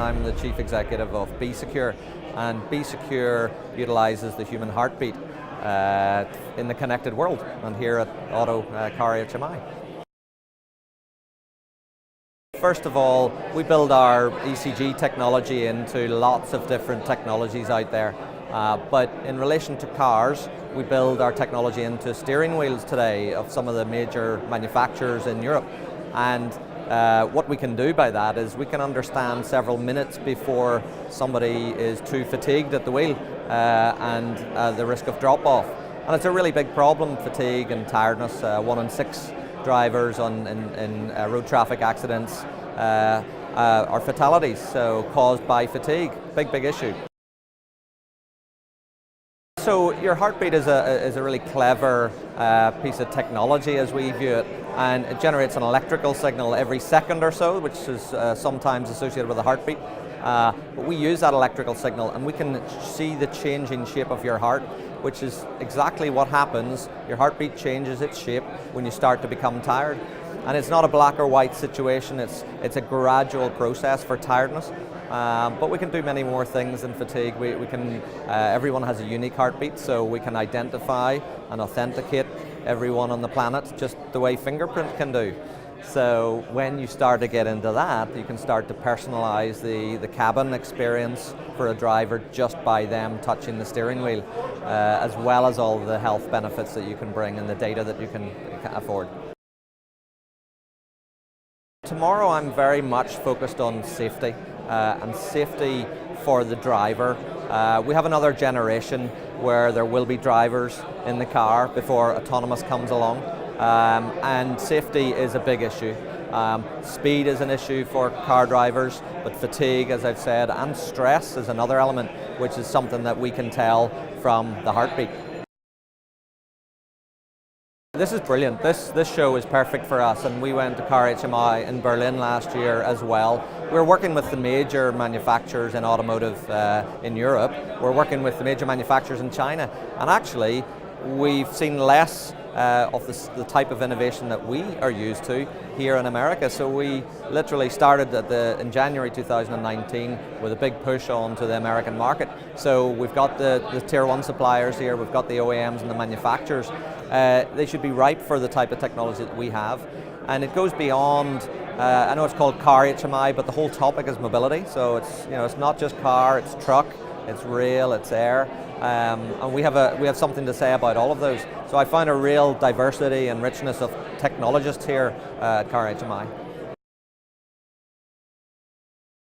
I'm the Chief Executive of we.CONECT, and we.CONECT utilizes the human heartbeat in the connected world, and here at Car HMi. First of all, we build our ECG technology into lots of different technologies out there. But in relation to cars, we build our technology into steering wheels today of some of the major manufacturers in Europe. And what we can do by that is we can understand several minutes before somebody is too fatigued at the wheel and the risk of drop-off. And it's a really big problem, fatigue and tiredness. 1 in 6 drivers in road traffic accidents are fatalities, so caused by fatigue. Big issue. So your heartbeat is a really clever piece of technology as we view it, and it generates an electrical signal every second or so, which is sometimes associated with a heartbeat. But we use that electrical signal and we can see the changing shape of your heart, which is exactly what happens. Your heartbeat changes its shape when you start to become tired. And it's not a black or white situation, it's a gradual process for tiredness. But we can do many more things than fatigue. Everyone has a unique heartbeat, so we can identify and authenticate everyone on the planet just the way fingerprint can do. So when you start to get into that, you can start to personalize the cabin experience for a driver just by them touching the steering wheel, as well as all the health benefits that you can bring and the data that you can afford. Tomorrow I'm very much focused on safety, and safety for the driver. We have another generation where there will be drivers in the car before autonomous comes along, and safety is a big issue. Speed is an issue for car drivers, but fatigue, as I've said, and stress is another element, which is something that we can tell from the heartbeat. This is brilliant. This show is perfect for us, and we went to Car HMi in Berlin last year as well. We're working with the major manufacturers in automotive in Europe. We're working with the major manufacturers in China, and actually we've seen less of the type of innovation that we are used to here in America. So we literally started in January 2019 with a big push on to the American market. So we've got the tier 1 suppliers here, we've got the OEMs and the manufacturers. They should be ripe for the type of technology that we have. And it goes beyond, I know it's called Car HMi, but the whole topic is mobility. So it's not just car, it's truck, it's rail, it's air. And we have something to say about all of those. So I find a real diversity and richness of technologists here at Car HMi.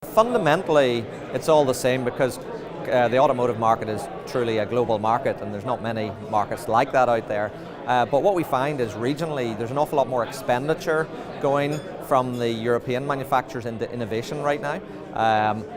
Fundamentally, it's all the same because the automotive market is truly a global market, and there's not many markets like that out there. But what we find is regionally, there's an awful lot more expenditure going from the European manufacturers into innovation right now.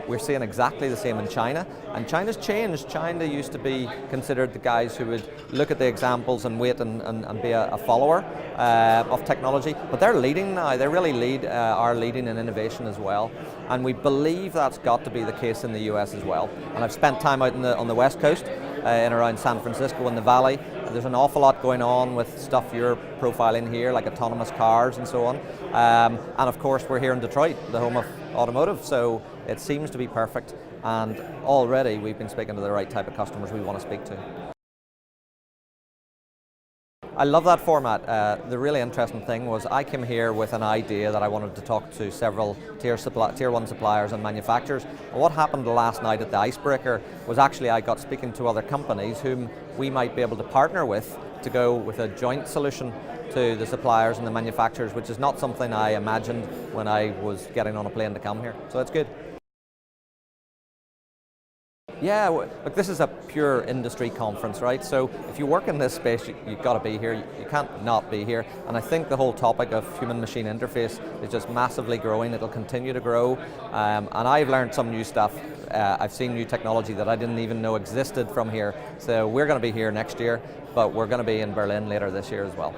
We're seeing exactly the same in China, and China's changed. China used to be considered the guys who would look at the examples and wait and be a follower of technology, but they're leading now. They really are leading in innovation as well, and we believe that's got to be the case in the US as well. And I've spent time out on the West Coast, in around San Francisco in the Valley. There's an awful lot going on with stuff you're profiling here, like autonomous cars and so on. And of course we're here in Detroit, the home of automotive, so it seems to be perfect, and already we've been speaking to the right type of customers we want to speak to. I love that format. The really interesting thing was I came here with an idea that I wanted to talk to several tier 1 suppliers and manufacturers. And what happened last night at the Icebreaker was actually I got speaking to other companies whom we might be able to partner with to go with a joint solution to the suppliers and the manufacturers, which is not something I imagined when I was getting on a plane to come here. So it's good. Yeah, look, this is a pure industry conference, right? So if you work in this space, you've got to be here. You can't not be here. And I think the whole topic of human-machine interface is just massively growing. It'll continue to grow. And I've learned some new stuff. I've seen new technology that I didn't even know existed from here. So we're going to be here next year, but we're going to be in Berlin later this year as well.